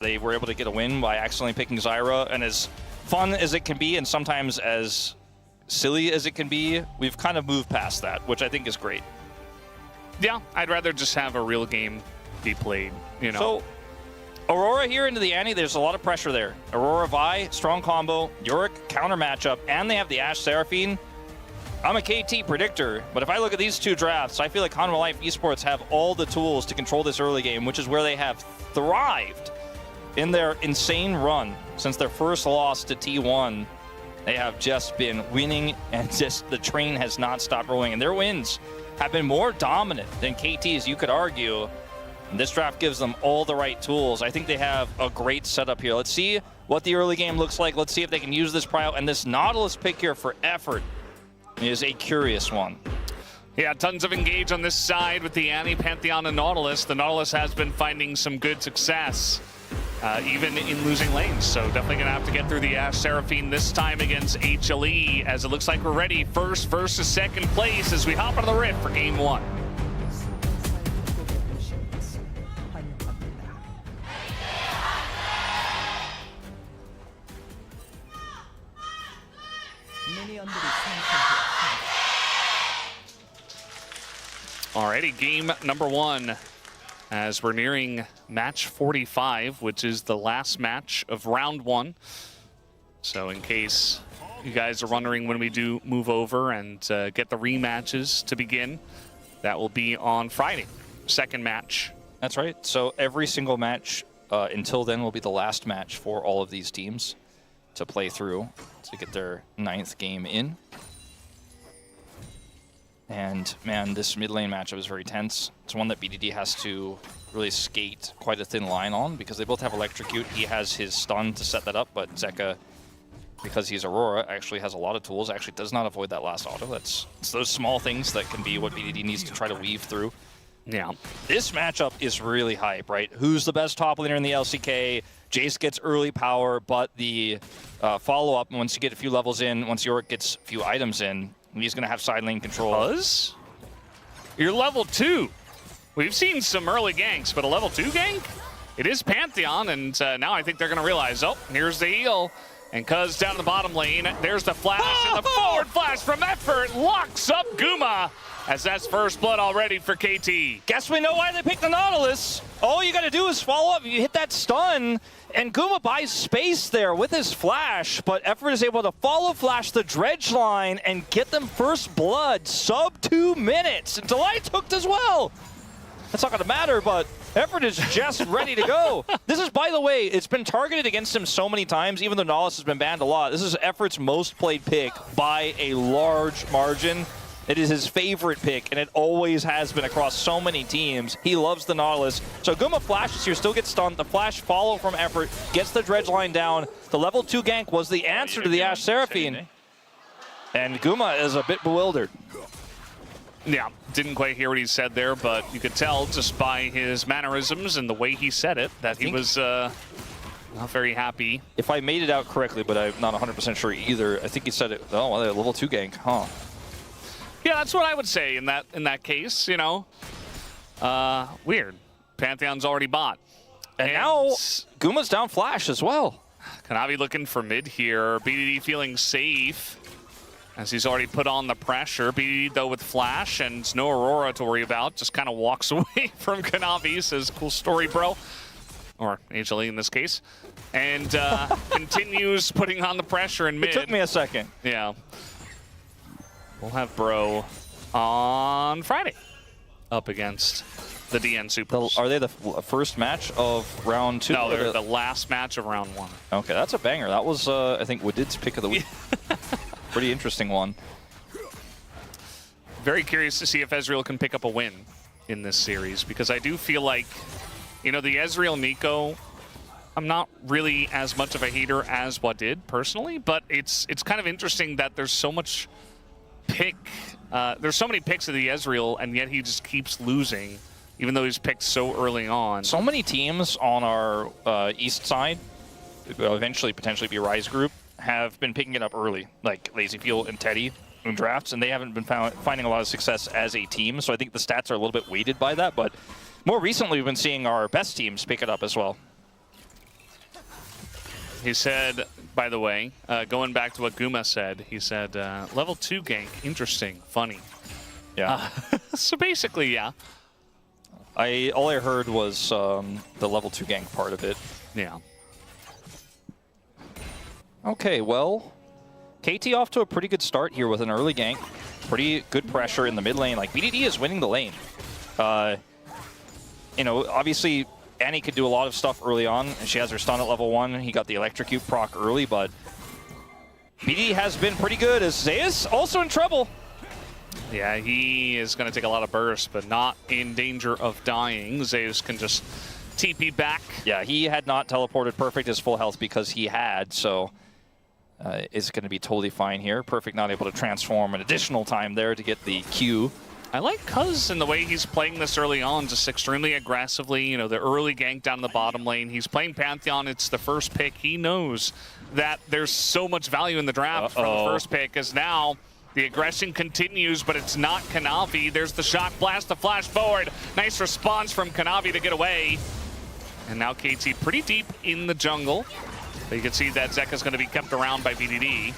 They were able to get a win by accidentally picking Zyra, and as fun as it can be, and sometimes as silly as it can be, we've kind of moved past that, which I think is great. Yeah, I'd rather just have a real game be played, you know. So, Aurora here into the Annie, there's a lot of pressure there. Aurora Vi, strong combo, Yorick, counter matchup, and they have the Ashe Seraphine. I'm a KT predictor, but if I look at these two drafts, I feel like Hanwha Life Esports have all the tools to control this early game, which is where they have thrived in their insane run since their first loss to T1. They have just been winning, and just the train has not stopped rolling. And their wins have been more dominant than KT's, you could argue. And this draft gives them all the right tools. I think they have a great setup here. Let's see what the early game looks like. Let's see if they can use this prio. And this Nautilus pick here for effort is a curious one. Yeah, tons of engage on this side with the Annie, Pantheon, and Nautilus. The Nautilus has been finding some good success, even in losing lanes. So definitely going to have to get through the Ashe Seraphine this time against HLE, as it looks like we're ready first versus second place as we hop on the Rift for game one. Alrighty, game number one, as we're nearing match 45, which is the last match of round one. So in case you guys are wondering when we do move over and get the rematches to begin, that will be on Friday, second match. That's right. So every single match until then will be the last match for all of these teams to play through to get their 9th game in. And man, this mid lane matchup is very tense. It's one that BDD has to really skate quite a thin line on because they both have Electrocute. He has his stun to set that up, but Zeka, because he's Aurora, actually has a lot of tools. Actually does not avoid that last auto. It's those small things that can be what BDD needs to try to weave through. Yeah. This matchup is really hype, right? Who's the best top laner in the LCK? Jace gets early power, but the follow-up, once you get a few levels in, once Yorick gets a few items in, he's going to have side lane control. Buzz? You're level 2. We've seen some early ganks, but a level 2 gank? It is Pantheon, and now I think they're going to realize, oh, here's the heal. And Cuz down in the bottom lane, there's the flash, and the forward flash from Effort locks up Guma, as that's first blood already for KT. Guess we know why they picked the Nautilus. All you got to do is follow up. You hit that stun, and Guma buys space there with his flash, but Effort is able to follow flash the dredge line and get them first blood sub 2 minutes. And Delight's hooked as well. That's not going to matter, but Effort is just ready to go. This is, by the way, it's been targeted against him so many times, even though Nautilus has been banned a lot. This is Effort's most played pick by a large margin. It is his favorite pick, and it always has been across so many teams. He loves the Nautilus. So Guma flashes here, still gets stunned. The flash follow from Effort, gets the dredge line down. The level 2 gank was the answer to the Ashe Seraphine. And Guma is a bit bewildered. Yeah, didn't quite hear what he said there, but you could tell just by his mannerisms and the way he said it that he was not very happy. If I made it out correctly, but I'm not 100% sure either, I think he said it, oh, well, they're level 2 gank, huh? Yeah, that's what I would say in that case, you know. Weird. Pantheon's already bought. And now Guma's down flash as well. Kanavi looking for mid here. BDD feeling safe as he's already put on the pressure. BDD, though, with flash and no Aurora to worry about. Just kind of walks away from Kanavi. Says, cool story, bro. Or HLE in this case. And continues putting on the pressure in mid. It took me a second. Yeah. We'll have Bro on Friday up against the DN Supers. Are they the first match of round 2? No, they're the last match of round 1. Okay, that's a banger. That was, I think, Woodid's pick of the week. Pretty interesting one. Very curious to see if Ezreal can pick up a win in this series, because I do feel like, you know, the Ezreal Nico, I'm not really as much of a hater as Wadid personally, but it's kind of interesting that there's so much there's so many picks of the Ezreal, and yet he just keeps losing, even though he's picked so early on. So many teams on our east side, eventually potentially be Rise Group, have been picking it up early, like Lazy Fuel and Teddy in drafts, and they haven't been finding a lot of success as a team. So I think the stats are a little bit weighted by that, but more recently we've been seeing our best teams pick it up as well. He said, by the way, going back to what Guma said, he said, level 2 gank, interesting, funny. Yeah. So basically, yeah. All I heard was the level 2 gank part of it. Yeah. Okay, well, KT off to a pretty good start here with an early gank. Pretty good pressure in the mid lane. Like, BDD is winning the lane. You know, obviously, Annie could do a lot of stuff early on, and she has her stun at level 1. He got the electrocute proc early, but BDD has been pretty good, as Zeus also in trouble. Yeah, he is going to take a lot of burst, but not in danger of dying. Zeus can just TP back. Yeah, he had not teleported Perfect his full health because he had, so is going to be totally fine here. Perfect not able to transform an additional time there to get the Q. I like Cuz in the way he's playing this early on, just extremely aggressively. You know, the early gank down the bottom lane. He's playing Pantheon. It's the first pick. He knows that there's so much value in the draft from the first pick, as now the aggression continues, but it's not Kanavi. There's the shock blast, the flash forward. Nice response from Kanavi to get away. And now KT pretty deep in the jungle. But you can see that Zeka's going to be kept around by BDD.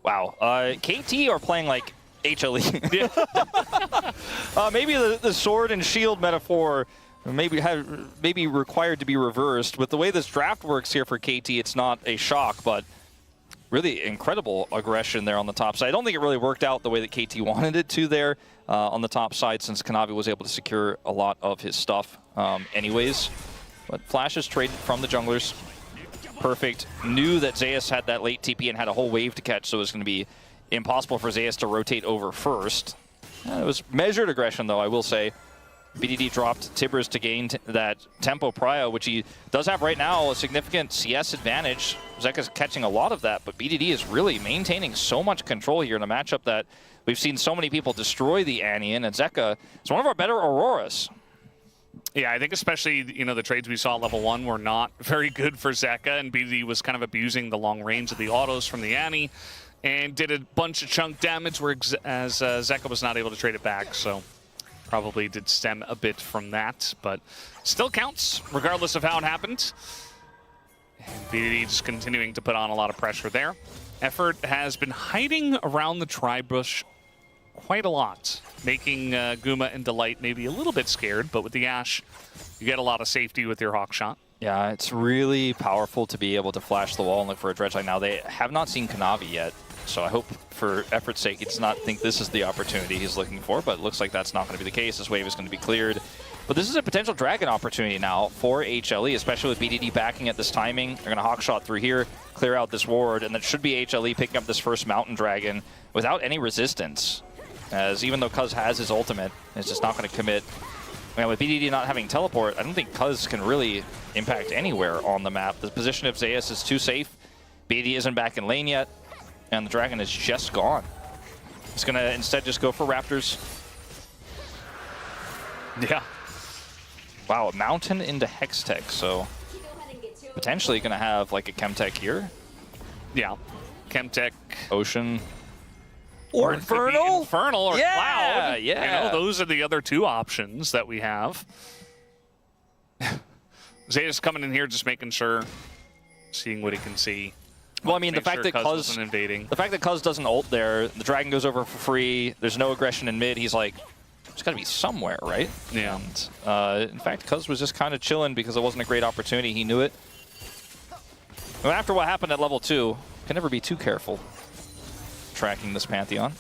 Wow. KT are playing like HLE. Yeah. Maybe the sword and shield metaphor maybe required to be reversed. With the way this draft works here for KT, it's not a shock, but really incredible aggression there on the top side. I don't think it really worked out the way that KT wanted it to there on the top side, since Kanavi was able to secure a lot of his stuff anyways. But Flash is traded from the junglers. Perfect knew that Zeus had that late TP and had a whole wave to catch, so it was going to be impossible for Zeus to rotate over first. It was measured aggression, though, I will say. BDD dropped Tibbers to gain that tempo prio, which he does have right now, a significant CS advantage. Zeka's catching a lot of that, but BDD is really maintaining so much control here in a matchup that we've seen so many people destroy the Annie in, and Zeka is one of our better Auroras. Yeah, I think especially, you know, the trades we saw at level 1 were not very good for Zeka, and BDD was kind of abusing the long range of the autos from the Annie and did a bunch of chunk damage, as Zeka was not able to trade it back, so probably did stem a bit from that, but still counts regardless of how it happened. And BDD just continuing to put on a lot of pressure there. Effort has been hiding around the tri-bush quite a lot, making Guma and Delight maybe a little bit scared, but with the Ashe, you get a lot of safety with your Hawk shot. Yeah, it's really powerful to be able to flash the wall and look for a dredge line. Now, they have not seen Kanavi yet, so I hope for effort's sake he does not think this is the opportunity he's looking for, but it looks like that's not going to be the case. This wave is going to be cleared. But this is a potential dragon opportunity now for HLE, especially with BDD backing at this timing. They're going to hawk shot through here, clear out this ward, and that should be HLE picking up this first mountain dragon without any resistance. As even though Cuz has his ultimate, it's just not going to commit. And with BDD not having teleport, I don't think Cuz can really impact anywhere on the map. The position of Zeus is too safe. BDD isn't back in lane yet, and the dragon is just gone. He's going to instead just go for Raptors. Yeah. Wow, Mountain into Hextech, so potentially going to have like a Chemtech here. Yeah. Chemtech. Ocean. Or Infernal? Infernal or Cloud. Yeah. You know, those are the other two options that we have. Zeta's coming in here just making sure, seeing what he can see. Well, I mean, the fact that Cuz invading. The fact that Cuz doesn't ult there, the dragon goes over for free, there's no aggression in mid, he's like, it's got to be somewhere, right? Yeah. And, in fact, Cuz was just kind of chilling because it wasn't a great opportunity. He knew it. And after what happened at level 2, can never be too careful tracking this Pantheon.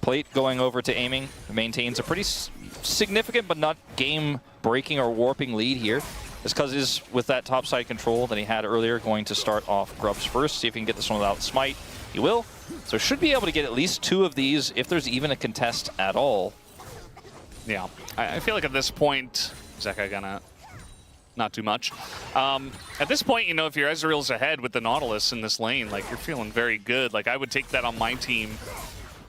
Plate going over to aiming, maintains a pretty significant but not game-breaking or warping lead here. This Cuz is, with that topside control that he had earlier, going to start off Grubs first, see if he can get this one without Smite. He will. So should be able to get at least 2 of these if there's even a contest at all. Yeah, I feel like at this point, Zeka gonna not too much. At this point, you know, if your Ezreal's ahead with the Nautilus in this lane, like, you're feeling very good. Like, I would take that on my team,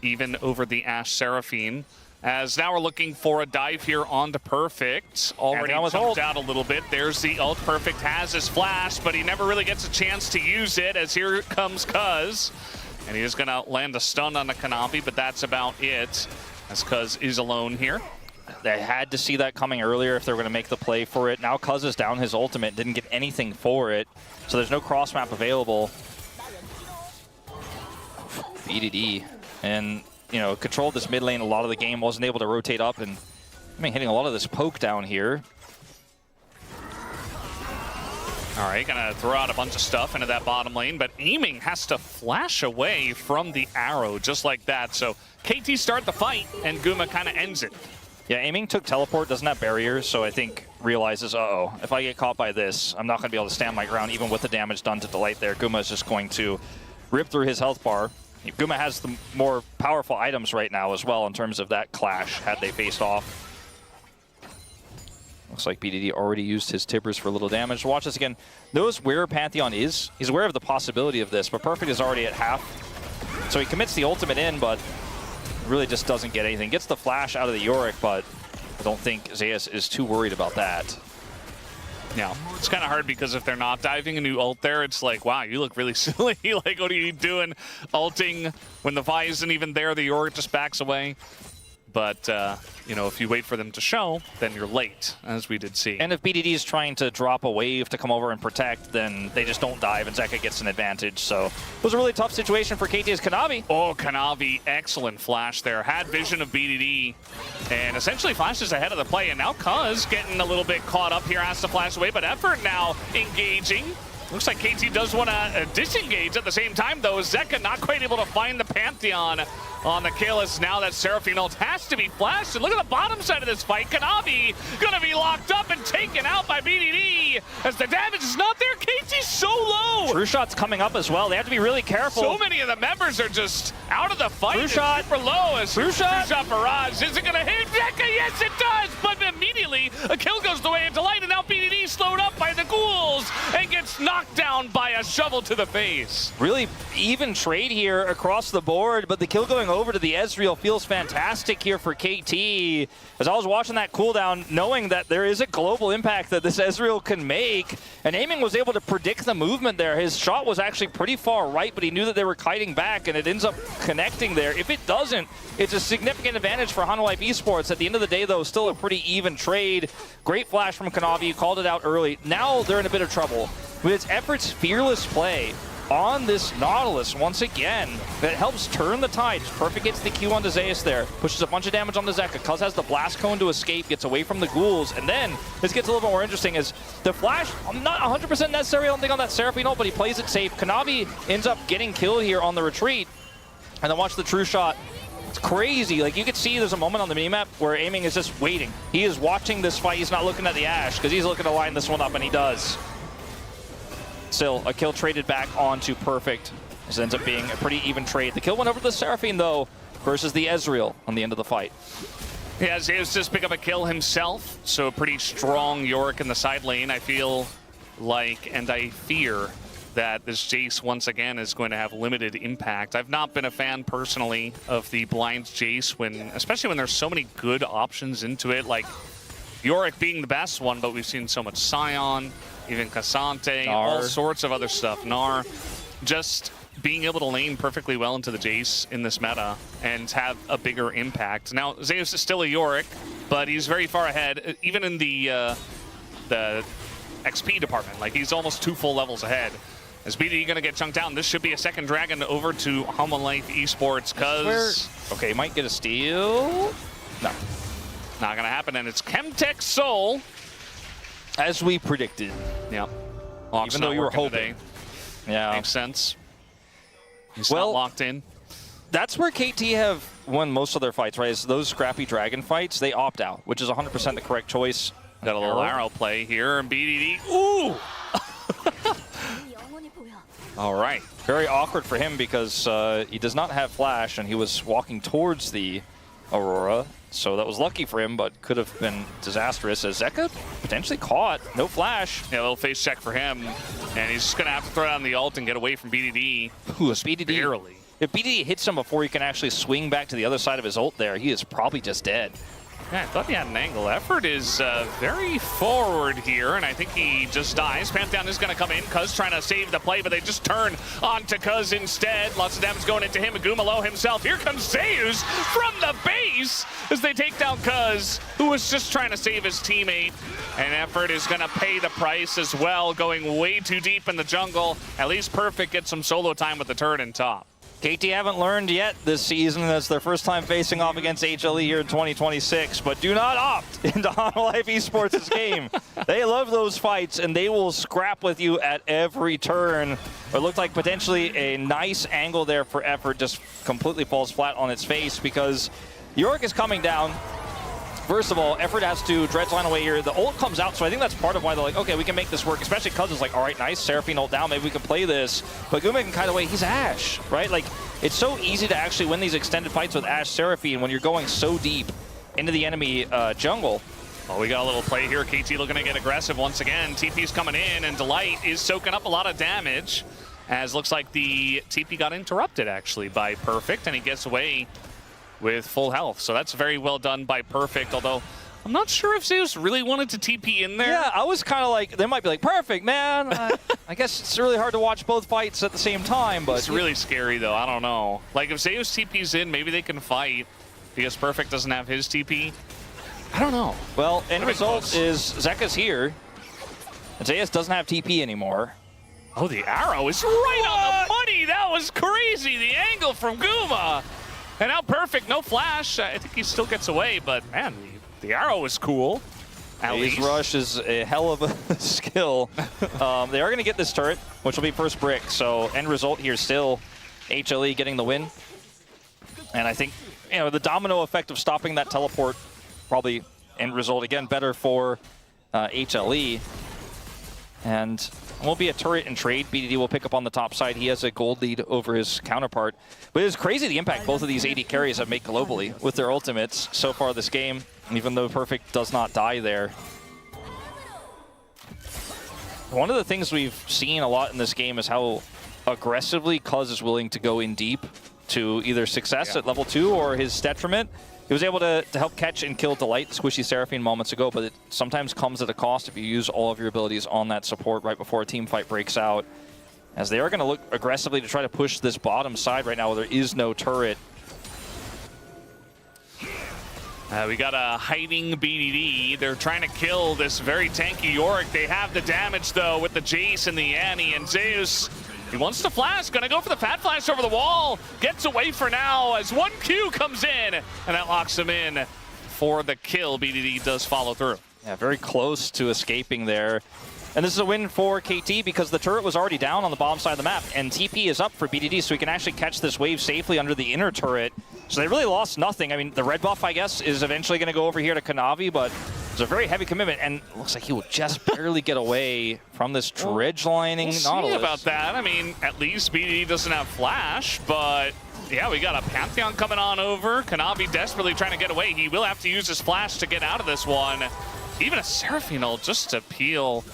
even over the Ashe Seraphine. As now we're looking for a dive here onto Perfect. Already jumped out a little bit. There's the ult. Perfect has his flash, but he never really gets a chance to use it, as here comes Cuz. And he is gonna land a stun on the Kanavi, but that's about it, as Cuz is alone here. They had to see that coming earlier if they were going to make the play for it. Now Cuz is down his ultimate, didn't get anything for it, so there's no cross map available. BDD, and you know, controlled this mid lane a lot of the game, wasn't able to rotate up, and I mean, hitting a lot of this poke down here. All right, gonna throw out a bunch of stuff into that bottom lane, but aiming has to flash away from the arrow just like that. So KT start the fight, and Guma kind of ends it. Yeah, aiming took teleport, doesn't have barriers, so I think realizes, uh-oh, if I get caught by this, I'm not going to be able to stand my ground, even with the damage done to Delight there. Guma is just going to rip through his health bar. Guma has the more powerful items right now as well in terms of that clash, had they faced off. Looks like BDD already used his Tibbers for a little damage. Watch this again. Knows where Pantheon is. He's aware of the possibility of this, but Perfect is already at half. So he commits the ultimate in, but really just doesn't get anything. Gets the flash out of the Yorick, but I don't think Zeus is too worried about that. Yeah, it's kind of hard because if they're not diving a new ult there, it's like, wow, you look really silly. Like, what are you doing ulting when the Vi isn't even there? The Yorick just backs away. But, you know, if you wait for them to show, then you're late, as we did see. And if BDD is trying to drop a wave to come over and protect, then they just don't dive, and Zeka gets an advantage. So it was a really tough situation for KT as Kanavi. Oh, Kanavi, excellent flash there. Had vision of BDD, and essentially flashes ahead of the play. And now Cuz getting a little bit caught up here, has to flash away, but Effort now engaging. Looks like KT does want to disengage at the same time, though. Zeka not quite able to find the Pantheon on the kill, as now that Seraphine ult has to be flashed. And look at the bottom side of this fight. Kanavi gonna be locked up and taken out by BDD as the damage is not there. KT's so low. True Shot's coming up as well. They have to be really careful. So many of the members are just out of the fight. True Shot super low as True Shot barrage. Is it gonna hit Zeka? Yes, it does. But immediately a kill goes the way of Delight, and now BDD slowed up by the ghouls and gets knocked down by a shovel to the face. Really even trade here across the board, but the kill going over to the Ezreal feels fantastic here for KT. As I was watching that cooldown, knowing that there is a global impact that this Ezreal can make, and Aiming was able to predict the movement there. His shot was actually pretty far right, but he knew that they were kiting back, and it ends up connecting there. If it doesn't, it's a significant advantage for Hanwha Esports. At the end of the day, though, still a pretty even trade. Great flash from Kanavi. You called it out early. Now they're in a bit of trouble. With its Effort's fearless play on this Nautilus once again, that helps turn the tide. Perfect gets the Q onto Zeus there, pushes a bunch of damage onto Zeka. Cuz has the blast cone to escape, gets away from the ghouls, and then this gets a little bit more interesting as the flash, not 100% necessary, I don't think, on that Seraphine ult, but he plays it safe. Kanavi ends up getting killed here on the retreat, and then watch the True Shot. It's crazy. Like, you could see there's a moment on the minimap where Aiming is just waiting. He is watching this fight. He's not looking at the Ashe because he's looking to line this one up, and he does. Still, a kill traded back onto Perfect. This ends up being a pretty even trade. The kill went over to the Seraphine, though, versus the Ezreal on the end of the fight. Yeah, Zeus just pick up a kill himself, so a pretty strong Yorick in the side lane. I feel like, and I fear, that this Jace, once again, is going to have limited impact. I've not been a fan, personally, of the blind Jace, especially when there's so many good options into it, like Yorick being the best one, but we've seen so much Sion, even Cassante, all sorts of other stuff. Gnar, just being able to lane perfectly well into the Jace in this meta and have a bigger impact. Now, Zeus is still a Yorick, but he's very far ahead, even in the XP department. Like, he's almost 2 full levels ahead. Is BDD going to get chunked down? This should be a second dragon over to Hanwha Esports, because... Okay, might get a steal. No. Not going to happen, and it's Chemtech Soul. As we predicted. Yeah. Even though you were hoping. Today. Yeah. Makes sense. He's not locked in. That's where KT have won most of their fights, right? Is those scrappy dragon fights, they opt out, which is 100% the correct choice. Got a little arrow play here, and BDD. Ooh! All right. Very awkward for him because he does not have flash, and he was walking towards the Aurora. So that was lucky for him, but could have been disastrous as Zeka potentially caught. No flash. Yeah, a little face check for him. And he's just going to have to throw down the ult and get away from BDD. Ooh, BDD. Barely. If BDD hits him before he can actually swing back to the other side of his ult there, he is probably just dead. Yeah, I thought he had an angle. Effort is very forward here, and I think he just dies. Pantheon is going to come in. Cuz trying to save the play, but they just turn onto Cuz instead. Lots of damage going into him. Aguma low himself. Here comes Zeus from the base as they take down Cuz, who was just trying to save his teammate. And Effort is going to pay the price as well, going way too deep in the jungle. At least Perfect gets some solo time with the turret in top. KT haven't learned yet this season. That's their first time facing off against HLE here in 2026. But do not opt into Hanwha Esports' game. They love those fights, and they will scrap with you at every turn. It looked like potentially a nice angle there for Effort just completely falls flat on its face because York is coming down. First of all, Effort has to dredge line away here. The ult comes out, so I think that's part of why they're like, okay, we can make this work, especially because it's like, all right, nice, Seraphine ult down, maybe we can play this. But Guma can kite away, he's Ashe, right? Like, it's so easy to actually win these extended fights with Ashe Seraphine when you're going so deep into the enemy jungle. Well, we got a little play here. KT looking to get aggressive once again. TP's coming in, and Delight is soaking up a lot of damage, as looks like the TP got interrupted, actually, by Perfect, and he gets away with full health. So that's very well done by Perfect, although I'm not sure if Zeus really wanted to TP in there. Yeah, I was kind of like, they might be like, Perfect, man. I guess it's really hard to watch both fights at the same time, but... It's really scary, though. I don't know. Like, if Zeus TP's in, maybe they can fight because Perfect doesn't have his TP. I don't know. Well, end result is Zeka's here, and Zeus doesn't have TP anymore. Oh, the arrow is right on the money. That was crazy. The angle from Guma. And now Perfect, no flash. I think he still gets away, but man, the arrow was cool. At least. Rush is a hell of a skill. They are going to get this turret, which will be first brick. So end result here still HLE getting the win. And I think, you know, the domino effect of stopping that teleport probably end result again better for HLE. And it won't be a turret and trade. BDD will pick up on the top side. He has a gold lead over his counterpart. But it's crazy the impact both of these AD carries have made globally with their ultimates so far this game, even though Perfect does not die there. One of the things we've seen a lot in this game is how aggressively Cuz is willing to go in deep to either success at level 2 or his detriment. He was able to help catch and kill Delight, Squishy Seraphine moments ago, but it sometimes comes at a cost if you use all of your abilities on that support right before a team fight breaks out. As they are going to look aggressively to try to push this bottom side right now where there is no turret. We got a hiding BDD. They're trying to kill this very tanky Yorick. They have the damage, though, with the Jace and the Annie. And Zeus, he wants to flash. Going to go for the Fat Flash over the wall. Gets away for now as 1Q comes in. And that locks him in for the kill. BDD does follow through. Yeah, very close to escaping there. And this is a win for KT because the turret was already down on the bottom side of the map, and TP is up for BDD, so he can actually catch this wave safely under the inner turret. So they really lost nothing. I mean, the red buff, I guess, is eventually going to go over here to Kanavi, but it's a very heavy commitment, and it looks like he will just barely get away from this dredge lining Nautilus. See about that. I mean, at least BDD doesn't have flash, but yeah, we got a Pantheon coming on over. Kanavi desperately trying to get away. He will have to use his flash to get out of this one. Even a Seraphine ult just to peel,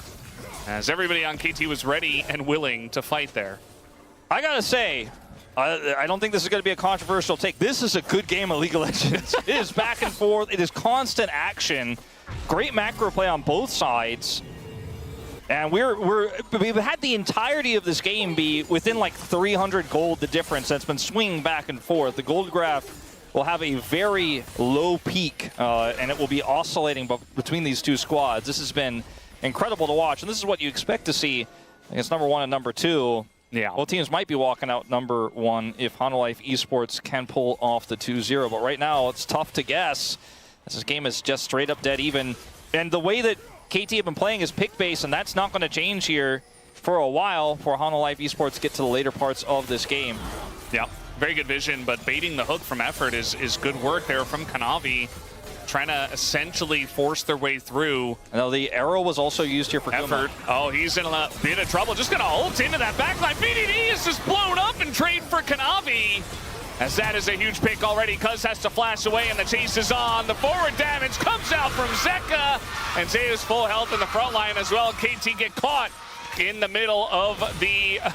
as everybody on KT was ready and willing to fight there. I gotta say, I don't think this is going to be a controversial take. This is a good game of League of Legends. It is back and forth. It is constant action. Great macro play on both sides. And we've had the entirety of this game be within like 300 gold, the difference that's been swinging back and forth. The gold graph will have a very low peak, and it will be oscillating between these two squads. This has been incredible to watch, and this is what you expect to see against number 1 and number 2. Yeah. Both teams might be walking out number 1 if Hanwha Esports can pull off the 2-0, but right now it's tough to guess. This game is just straight up dead even. And the way that KT have been playing is pick base, and that's not going to change here for a while for Hanwha Esports get to the later parts of this game. Yeah, very good vision, but baiting the hook from Effort is good work there from Kanavi, trying to essentially force their way through. Now the arrow was also used here for Effort. Guma. Oh, he's in a bit of trouble. Just going to ult into that backline. BDD is just blown up and trade for Kanavi, as that is a huge pick already. Cuz has to flash away, and the chase is on. The forward damage comes out from Zeka, and Zeus full health in the front line as well. KT get caught in the middle of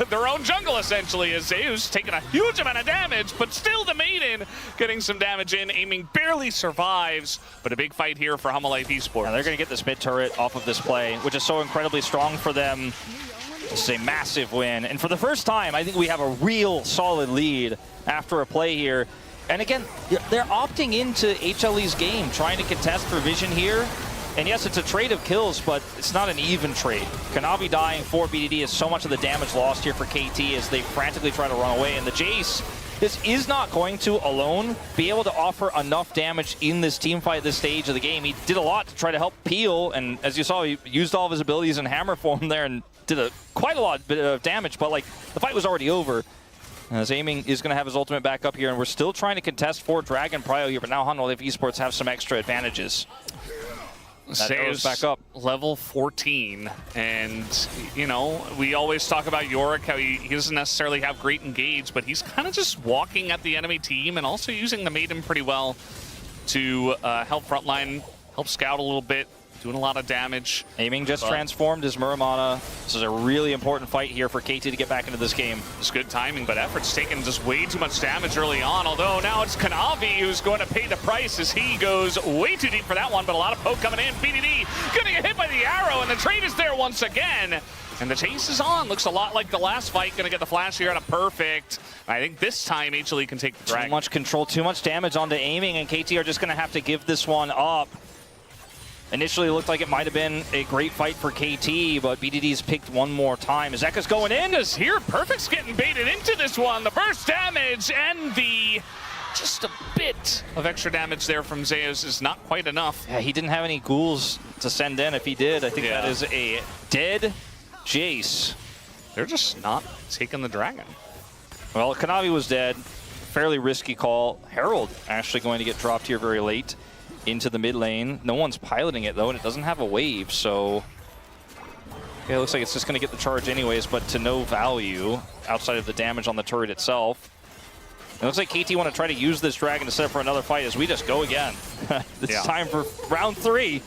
their own jungle, essentially, as Zeus taking a huge amount of damage, but still the Maiden getting some damage in. Aiming barely survives, but a big fight here for Hanwha Esports. And they're going to get this mid turret off of this play, which is so incredibly strong for them. This is a massive win. And for the first time, I think we have a real solid lead after a play here. And again, they're opting into HLE's game, trying to contest for vision here. And yes, it's a trade of kills, but it's not an even trade. Kanavi dying for BDD is so much of the damage lost here for KT as they frantically try to run away. And the Jace, this is not going to alone be able to offer enough damage in this team fight at this stage of the game. He did a lot to try to help Peel, and as you saw, he used all of his abilities in hammer form there and did quite a lot of damage, but like the fight was already over. As Aiming is going to have his ultimate back up here, and we're still trying to contest for Dragon Prio here, but now Hanwha Esports have some extra advantages. Zeus back up. Level 14, and you know, we always talk about Yorick, how he doesn't necessarily have great engage, but he's kind of just walking at the enemy team and also using the Maiden pretty well to help frontline, help scout a little bit, doing a lot of damage. Aiming just transformed his Muramana. This is a really important fight here for KT to get back into this game. It's good timing, but Effort's taking just way too much damage early on, although now it's Kanavi who's going to pay the price as he goes way too deep for that one, but a lot of poke coming in. BDD gonna get hit by the arrow, and the trade is there once again. And the chase is on. Looks a lot like the last fight. Gonna get the flash here on a perfect. I think this time HLE can take the Dragon. Too much control, too much damage onto Aiming, and KT are just gonna have to give this one up. Initially, it looked like it might have been a great fight for KT, but BDD's picked one more time. Zeka's going in. Is here. Perfect's getting baited into this one. The burst damage and just a bit of extra damage there from Zeus is not quite enough. Yeah, he didn't have any ghouls to send in. If he did, I think that is a dead Jace. They're just not taking the Dragon. Well, Kanavi was dead. Fairly risky call. Herald actually going to get dropped here very late into the mid lane. No one's piloting it though, and it doesn't have a wave, so yeah, it looks like it's just going to get the charge anyways, but to no value outside of the damage on the turret itself. It looks like KT want to try to use this Dragon to set up for another fight as we just go again. It's time for round 3.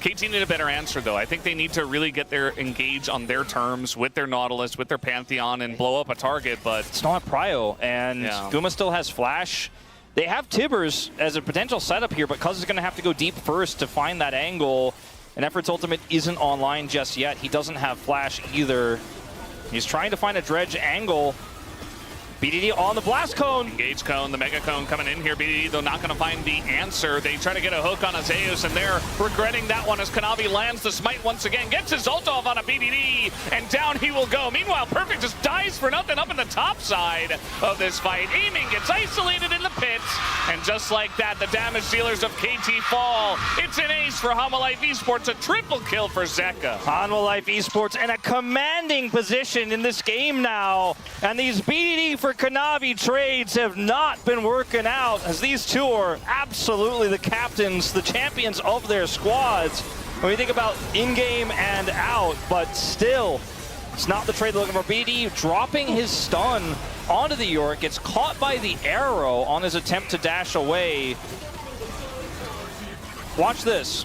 KT need a better answer though. I think they need to really get their engage on their terms with their Nautilus, with their Pantheon, and blow up a target, but it's not Prio, and Guma still has Flash. They have Tibbers as a potential setup here, but Cuz is going to have to go deep first to find that angle. And Effort's ultimate isn't online just yet. He doesn't have Flash either. He's trying to find a dredge angle. BDD on the blast cone. Engage cone, the mega cone coming in here. BDD, though, not going to find the answer. They try to get a hook on Zeus, and they're regretting that one as Kanavi lands the smite once again. Gets his ult off on a BDD, and down he will go. Meanwhile, Perfect just dies for nothing up in the top side of this fight. Aiming gets isolated in the pits, and just like that, the damage dealers of KT fall. It's an ace for Hanwha Esports, a triple kill for Zeka. Hanwha Esports in a commanding position in this game now, and these BDD for Kanavi trades have not been working out, as these two are absolutely the captains, the champions of their squads. When you think about in-game and out, but still, it's not the trade they're looking for. BD dropping his stun onto the Yorick, gets caught by the arrow on his attempt to dash away. Watch this.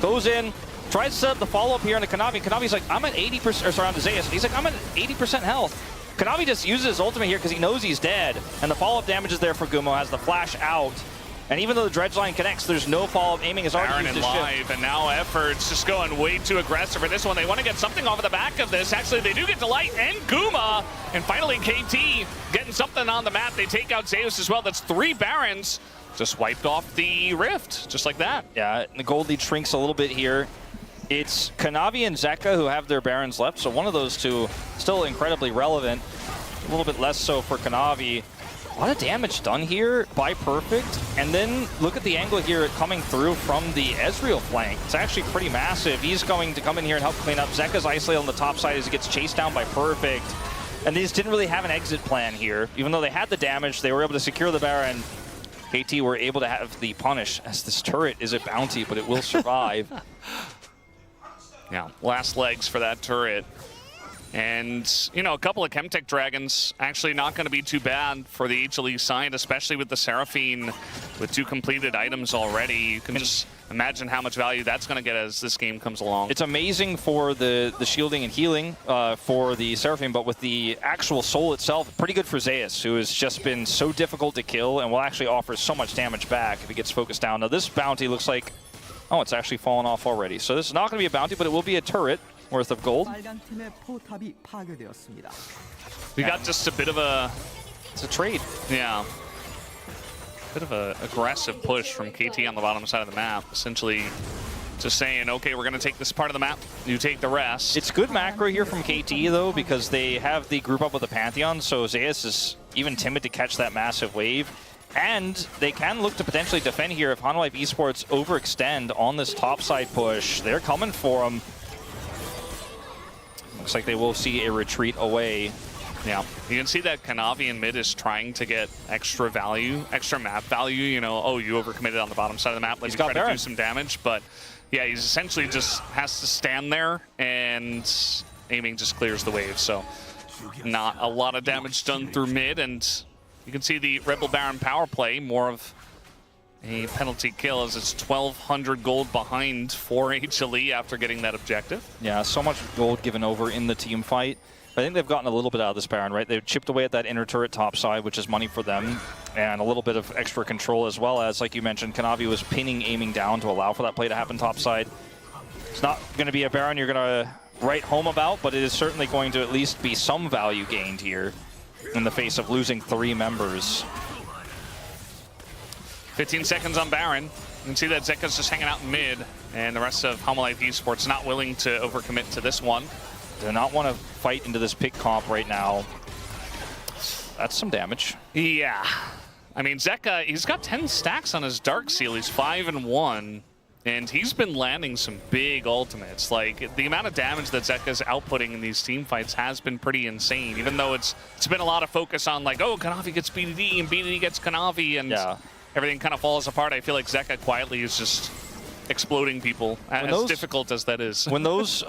Goes in, tries to set up the follow-up here on the Kanavi. Kanavi's like, I'm at 80%, or sorry, on the Zeus. He's like, I'm at 80% health. Kanavi just uses his ultimate here because he knows he's dead. And the follow-up damage is there for Gumo, has the flash out. And even though the dredge line connects, there's no follow-up. Aiming is already used his shift. And now Effort's just going way too aggressive for this one. They want to get something off of the back of this. Actually, they do get Delight and Guma. And finally, KT getting something on the map. They take out Zeus as well. That's 3 Barons. Just wiped off the Rift, just like that. Yeah, the gold lead shrinks a little bit here. It's Kanavi and Zeka who have their Barons left, so one of those two still incredibly relevant. A little bit less so for Kanavi. A lot of damage done here by Perfect, and then look at the angle here coming through from the Ezreal flank. It's actually pretty massive. He's going to come in here and help clean up. Zeka's isolated on the top side as he gets chased down by Perfect. And they just didn't really have an exit plan here. Even though they had the damage, they were able to secure the Baron. KT were able to have the punish, as this turret is a bounty, but it will survive. Yeah, last legs for that turret. And, you know, a couple of Chemtech Dragons actually not going to be too bad for the HLE side, especially with the Seraphine with 2 completed items already. You can just imagine how much value that's going to get as this game comes along. It's amazing for the shielding and healing for the Seraphine, but with the actual soul itself, pretty good for Zeus, who has just been so difficult to kill and will actually offer so much damage back if he gets focused down. Now this bounty looks like, oh, it's actually fallen off already. So this is not going to be a bounty, but it will be a turret worth of gold. We got just a bit of a... It's a trade. Yeah. Bit of an aggressive push from KT on the bottom side of the map. Essentially just saying, okay, we're going to take this part of the map, you take the rest. It's good macro here from KT, though, because they have the group up with the Pantheon, so Zeus is even timid to catch that massive wave. And they can look to potentially defend here if Hanwha Esports overextend on this topside push. They're coming for him. Looks like they will see a retreat away. Yeah, you can see that Kanavi in mid is trying to get extra value, extra map value. You know, oh, you overcommitted on the bottom side of the map. Let me try to do some damage. But yeah, he's essentially just has to stand there, and aiming just clears the wave. So not a lot of damage done through mid, and you can see the Rebel Baron power play, more of a penalty kill as it's 1,200 gold behind for HLE after getting that objective. Yeah, so much gold given over in the team fight. I think they've gotten a little bit out of this Baron, right? They've chipped away at that inner turret top side, which is money for them, and a little bit of extra control as well as, like you mentioned, Kanavi was pinning, aiming down to allow for that play to happen top side. It's not going to be a Baron you're going to write home about, but it is certainly going to at least be some value gained here in the face of losing 3 members. 15 seconds on Baron. You can see that Zeka's just hanging out in mid, and the rest of Hanwha Esports not willing to overcommit to this one. Do not want to fight into this pick comp right now. That's some damage. Yeah. I mean, Zeka, he's got 10 stacks on his Dark Seal. He's 5-1, and he's been landing some big ultimates. Like, the amount of damage that Zeka's outputting in these team fights has been pretty insane, even though it's been a lot of focus on, like, oh, Kanavi gets BDD, and BDD gets Kanavi, and everything kind of falls apart. I feel like Zeka quietly is just exploding people, as difficult as that is. When those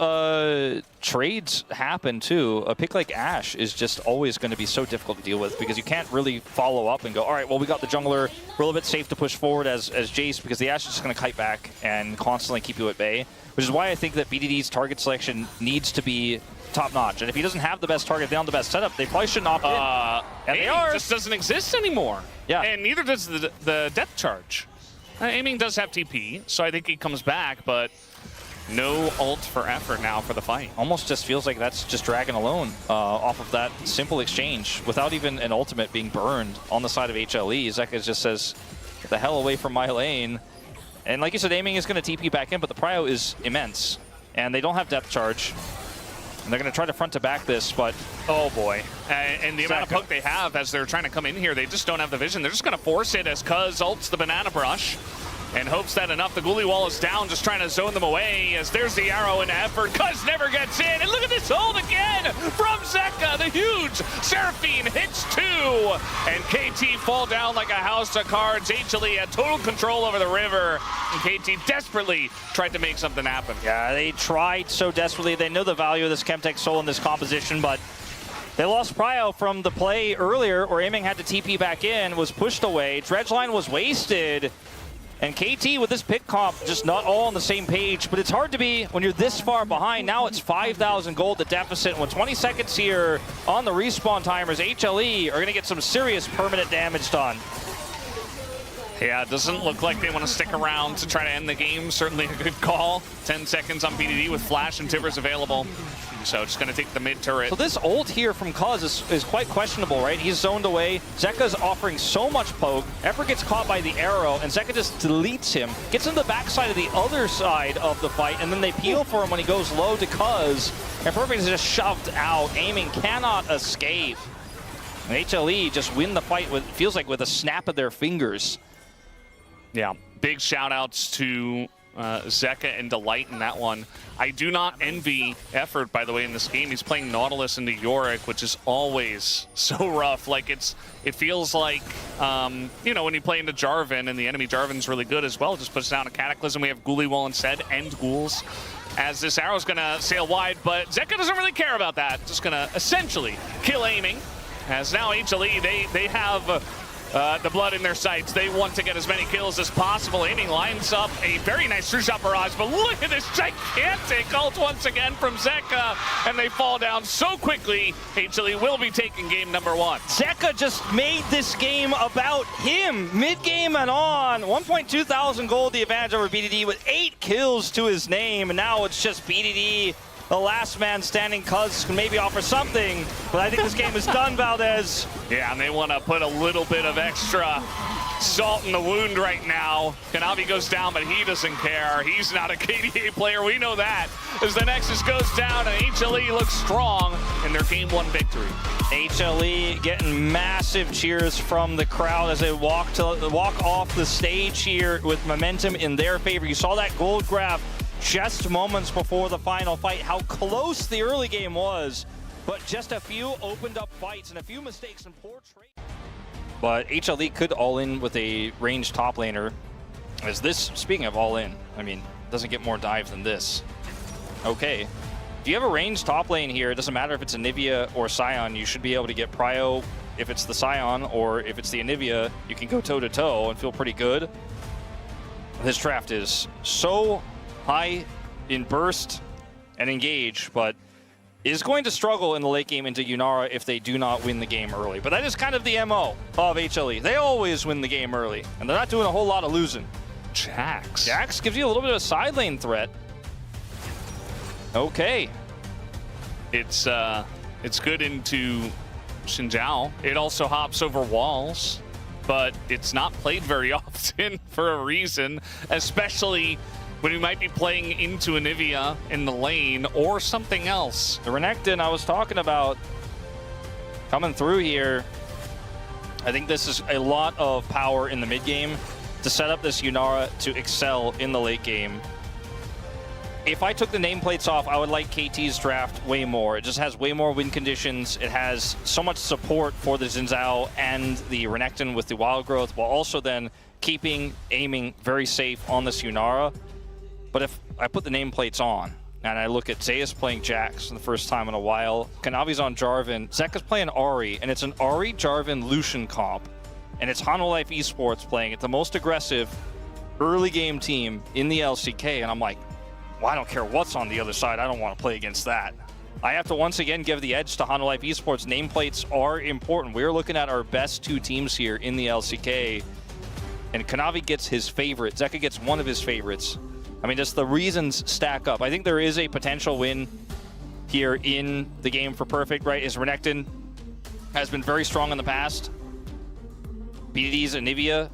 trades happen too, a pick like Ashe is just always going to be so difficult to deal with because you can't really follow up and go, all right, well, we got the jungler, we're a little bit safe to push forward as Jace, because the Ashe is just going to kite back and constantly keep you at bay, which is why I think that BDD's target selection needs to be top-notch. And if he doesn't have the best target, they don't have the best setup, they probably shouldn't opt in. And they are. Just doesn't exist anymore. Yeah. And neither does the depth charge. Aiming does have TP, so I think he comes back, but no ult for effort now for the fight. Almost just feels like that's just Dragon alone off of that simple exchange without even an ultimate being burned on the side of HLE. Zeka just says, get the hell away from my lane. And like you said, aiming is going to TP back in, but the prio is immense. And they don't have depth charge. And they're going to try to front to back this, but oh boy. And the amount of poke they have as they're trying to come in here, they just don't have the vision. They're just going to force it as Cuz ults the banana brush and hopes that enough. The Ghoulie wall is down, just trying to zone them away as there's the arrow and effort. Cuz never gets in, and look at this ult again from Zeka. The huge Seraphine hits 2, and KT fall down like a house of cards. HLE had total control over the river, and KT desperately tried to make something happen. Yeah, they tried so desperately. They know the value of this Chemtech Soul in this composition, but they lost prio from the play earlier where aiming had to TP back in, was pushed away. Dredgeline was wasted. And KT with this pick comp, just not all on the same page, but it's hard to be when you're this far behind. Now it's 5,000 gold, the deficit. And with 20 seconds here on the respawn timers, HLE are going to get some serious permanent damage done. Yeah, it doesn't look like they want to stick around to try to end the game. Certainly a good call. 10 seconds on BDD with Flash and Tivers available. So just going to take the mid turret. So this ult here from Cuz is quite questionable, right? He's zoned away. Zeka's offering so much poke. Effort gets caught by the arrow, and Zeka just deletes him. Gets in the backside of the other side of the fight, and then they peel for him when he goes low to Cuz. And Perfect is just shoved out. Aiming cannot escape. And HLE just win the fight with, feels like with a snap of their fingers. Yeah, big shout outs to Zeka and Delight in that one. I do not envy Effort, by the way, in this game. He's playing Nautilus into Yorick, which is always so rough. Like, it feels like, you know, when you play into Jarvan, and the enemy Jarvan's really good as well, just puts down a Cataclysm. We have Ghoulie Wall instead, and Ghouls. as this arrow's gonna sail wide, but Zeka doesn't really care about that. Just gonna essentially kill aiming, as now HLE, they have the blood in their sights. They want to get as many kills as possible. Aiming lines up a very nice two-shot barrage, but look at this gigantic ult once again from Zeka, and they fall down so quickly. HLE will be taking game number 1. Zeka just made this game about him. Mid-game and on, 1.2 thousand gold, the advantage over BDD with 8 kills to his name, and now it's just BDD. The last man standing. Cuz can maybe offer something, but I think this game is done, Valdez. Yeah, and they want to put a little bit of extra salt in the wound right now. Kanavi goes down, but he doesn't care. He's not a KDA player, we know that. As the Nexus goes down, and HLE looks strong in their game 1 victory. HLE getting massive cheers from the crowd as they walk off the stage here with momentum in their favor. You saw that gold grab just moments before the final fight, how close the early game was, but just a few opened up fights and a few mistakes and poor trade. But HLE could all in with a ranged top laner. As this, speaking of all in, I mean, doesn't get more dive than this. Okay, if you have a ranged top lane here, it doesn't matter if it's Anivia or Sion, you should be able to get prio if it's the Sion, or if it's the Anivia, you can go toe-to-toe and feel pretty good. This draft is so high in burst and engage, but is going to struggle in the late game into Yunara if they do not win the game early. But that is kind of the MO of HLE. They always win the game early, and they're not doing a whole lot of losing. Jax. Jax gives you a little bit of a side lane threat. Okay. It's good into Xinjiao. It also hops over walls, but it's not played very often for a reason, especially when you might be playing into Anivia in the lane or something else. The Renekton I was talking about coming through here. I think this is a lot of power in the mid game to set up this Yunara to excel in the late game. If I took the nameplates off, I would like KT's draft way more. It just has way more win conditions. It has so much support for the Xin Zhao and the Renekton with the wild growth, while also then keeping aiming very safe on this Yunara. But if I put the nameplates on, and I look at Zeus playing Jax for the first time in a while, Kanavi's on Jarvan, Zeka's playing Ahri, and it's an Ahri, Jarvan, Lucian comp. And it's Hanwha Life Esports playing it, the most aggressive early game team in the LCK, and I'm like, well, I don't care what's on the other side, I don't want to play against that. I have to once again give the edge to Hanwha Life Esports. Nameplates are important. We're looking at our best 2 teams here in the LCK, and Kanavi gets his favorite. Zeka gets one of his favorites. I mean, just the reasons stack up. I think there is a potential win here in the game for Perfect, right? Is Renekton has been very strong in the past. BDD's Anivia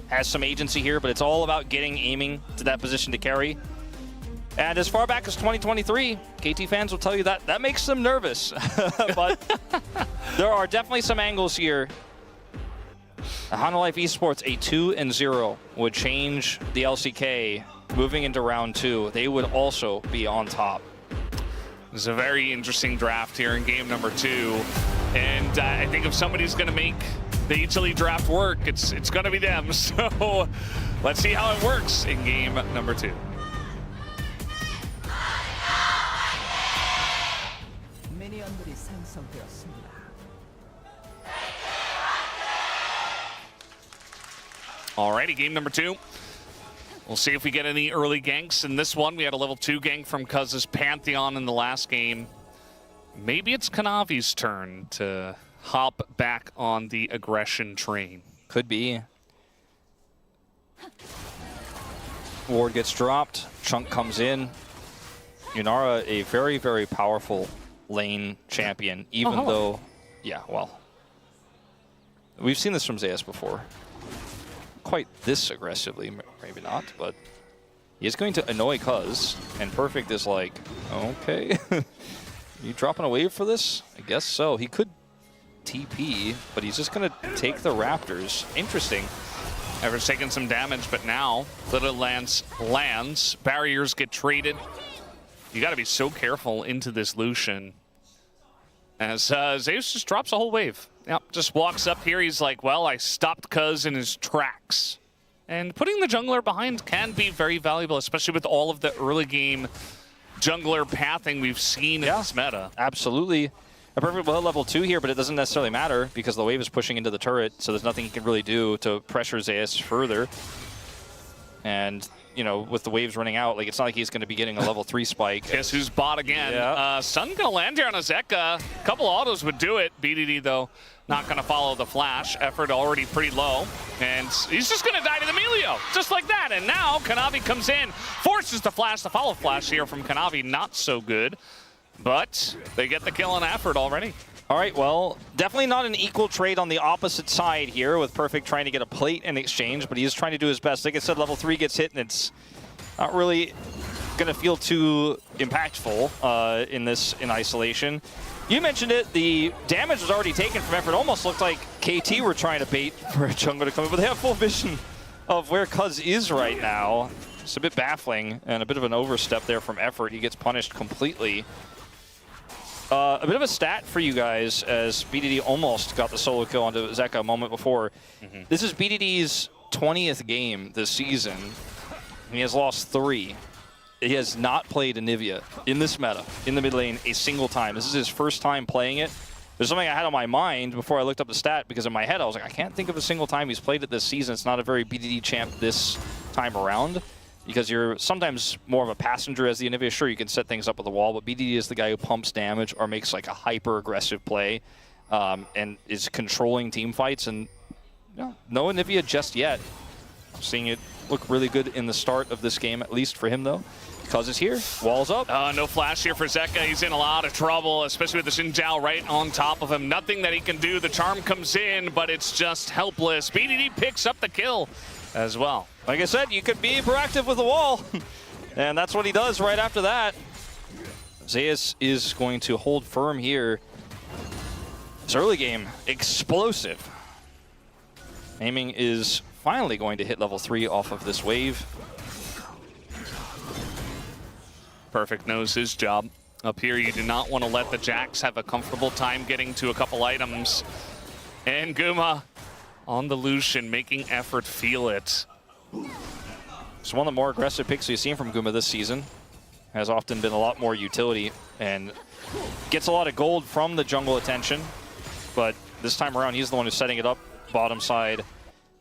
has some agency here, but it's all about aiming to that position to carry. And as far back as 2023, KT fans will tell you that that makes them nervous. But there are definitely some angles here. Hanwha Life Esports, a 2-0 would change the LCK. Moving into round 2, they would also be on top. It's a very interesting draft here in game number 2. And I think if somebody's going to make the HLE draft work, it's going to be them. So let's see how it works in game number 2. Alrighty, game number 2. We'll see if we get any early ganks in this one. We had a level 2 gank from Cuz's Pantheon in the last game. Maybe it's Kanavi's turn to hop back on the aggression train. Could be. Ward gets dropped. Chunk comes in. Yunara, a very, very powerful lane champion, even though, yeah, well, we've seen this from Zeus before. Quite this aggressively, maybe not, but he is going to annoy Cuz, and Perfect is like, okay, you dropping a wave for this? I guess so. He could TP, but he's just going to take the Raptors. Interesting. Ever's taking some damage, but now Little Lance lands. Barriers get traded. You got to be so careful into this Lucian. As Zeus just drops a whole wave. Yep, just walks up here. He's like, well, I stopped Cuz in his tracks. And putting the jungler behind can be very valuable, especially with all of the early game jungler pathing we've seen in this meta. Absolutely. A perfect will level 2 here, but it doesn't necessarily matter because the wave is pushing into the turret, so there's nothing he can really do to pressure Zeus further. And, you know, with the waves running out, like, it's not like he's going to be getting a level 3 spike. Guess who's bot again? Yeah. Sun going to land here on a Zeka. A couple autos would do it. BDD, though, not going to follow the flash. Effort already pretty low. And he's just going to die to the Melio, just like that. And now Kanavi comes in, forces the flash. The follow flash here from Kanavi, not so good. But they get the kill on Effort already. All right, well, definitely not an equal trade on the opposite side here, with Perfect trying to get a plate in exchange, but he is trying to do his best. Like I said, level 3 gets hit, and it's not really going to feel too impactful in isolation. You mentioned it, the damage was already taken from Effort. Almost looked like KT were trying to bait for a jungler to come in, but they have full vision of where Cuz is right now. It's a bit baffling, and a bit of an overstep there from Effort. He gets punished completely. A bit of a stat for you guys, as BDD almost got the solo kill onto Zeka a moment before. This is BDD's 20th game this season. He has lost 3. He has not played Anivia in this meta, in the mid lane, a single time. This is his first time playing it. There's something I had on my mind before I looked up the stat, because in my head I was like, I can't think of a single time he's played it this season. It's not a very BDD champ this time around, because you're sometimes more of a passenger as the Anivia. Sure, you can set things up with the wall, but BDD is the guy who pumps damage or makes like a hyper-aggressive play and is controlling team fights. And no Anivia just yet. I'm seeing it look really good in the start of this game, at least for him, though. Cuz is here, walls up. No flash here for Zeka. He's in a lot of trouble, especially with the Xin Zhao right on top of him. Nothing that he can do. The charm comes in, but it's just helpless. BDD picks up the kill as well. Like I said, you could be proactive with the wall. And that's what he does right after that. Zeus is going to hold firm here. This early game, explosive. Aiming is finally going to hit level 3 off of this wave. Perfect knows his job. Up here, you do not want to let the Jacks have a comfortable time getting to a couple items. And Guma on the Lucian, making Effort feel it. It's one of the more aggressive picks we've seen from Guma this season. Has often been a lot more utility and gets a lot of gold from the jungle attention. But this time around, he's the one who's setting it up. Bottom side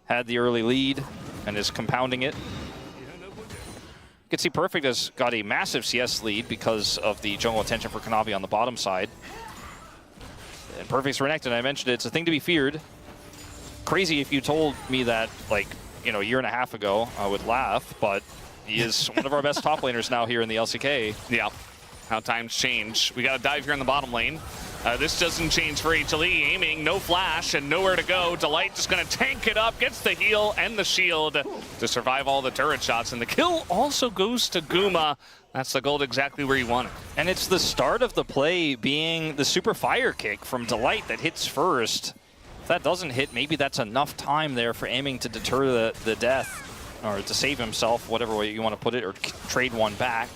had the early lead and is compounding it. You can see Perfect has got a massive CS lead because of the jungle attention for Kanavi on the bottom side. And Perfect's Renekton, I mentioned it, it's a thing to be feared. Crazy if you told me that, like, you know, a year and a half ago, I would laugh, but he is one of our best top laners now here in the LCK. Yeah, how times change. We got to dive here in the bottom lane. This doesn't change for HLE. Aiming, no flash, and nowhere to go. Delight just going to tank it up, gets the heal and the shield to survive all the turret shots. And the kill also goes to Guma. That's the gold exactly where you want it. And it's the start of the play being the super fire kick from Delight that hits first. If that doesn't hit, maybe that's enough time there for Aiming to deter the death, or to save himself, whatever way you want to put it, or trade one back,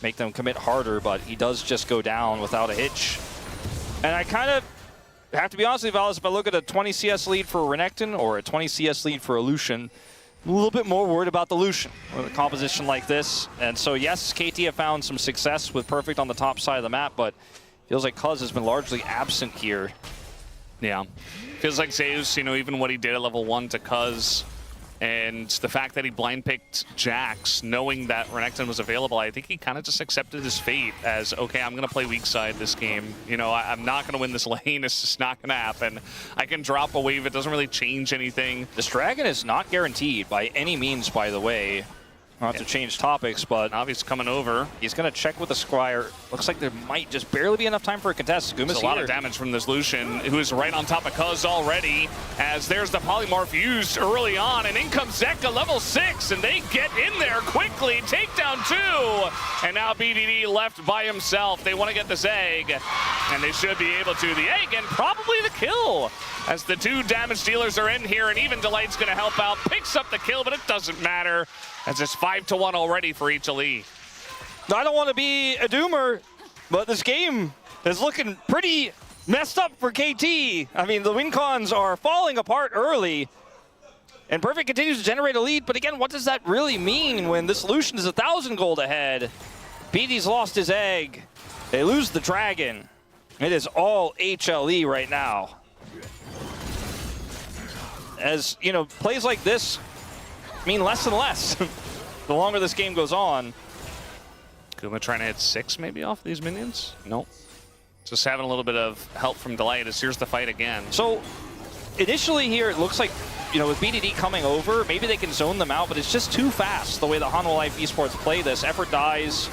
make them commit harder, but he does just go down without a hitch. And I kind of have to be honest with you, Valis, if I look at a 20 CS lead for Renekton or a 20 CS lead for a Lucian, I'm a little bit more worried about the Lucian with a composition like this. And so, yes, KT have found some success with Perfect on the top side of the map, but feels like Cuz has been largely absent here. Yeah. Feels like Zeus, you know, even what he did at level 1 to Cuz, and the fact that he blind picked Jax, knowing that Renekton was available, I think he kind of just accepted his fate as, okay, I'm going to play weak side this game. You know, I'm not going to win this lane. It's just not going to happen. I can drop a wave. It doesn't really change anything. This dragon is not guaranteed by any means, by the way. Not to change topics, but Navi's coming over. He's going to check with the Squire. Looks like there might just barely be enough time for a contest. Guma's a lot of damage from this Lucian, who is right on top of Cuz already, as there's the polymorph used early on, and in comes Zeka, level 6, and they get in there quickly. Takedown 2, and now BDD left by himself. They want to get this egg, and they should be able to. The egg and probably the kill, as the 2 damage dealers are in here, and even Delight's going to help out. Picks up the kill, but it doesn't matter, as it's 5-1 already for HLE. I don't want to be a doomer, but this game is looking pretty messed up for KT. I mean, the win cons are falling apart early, and Perfect continues to generate a lead, but again, what does that really mean when this Lucian is 1,000 gold ahead? BD's lost his egg. They lose the dragon. It is all HLE right now. As, you know, plays like this mean less and less the longer this game goes on. Kuma trying to hit 6 maybe off these minions? Nope. Just having a little bit of help from Delight as here's the fight again. So initially here, it looks like, you know, with BDD coming over, maybe they can zone them out, but it's just too fast the way the Hanwha Life Esports play this. Effort dies,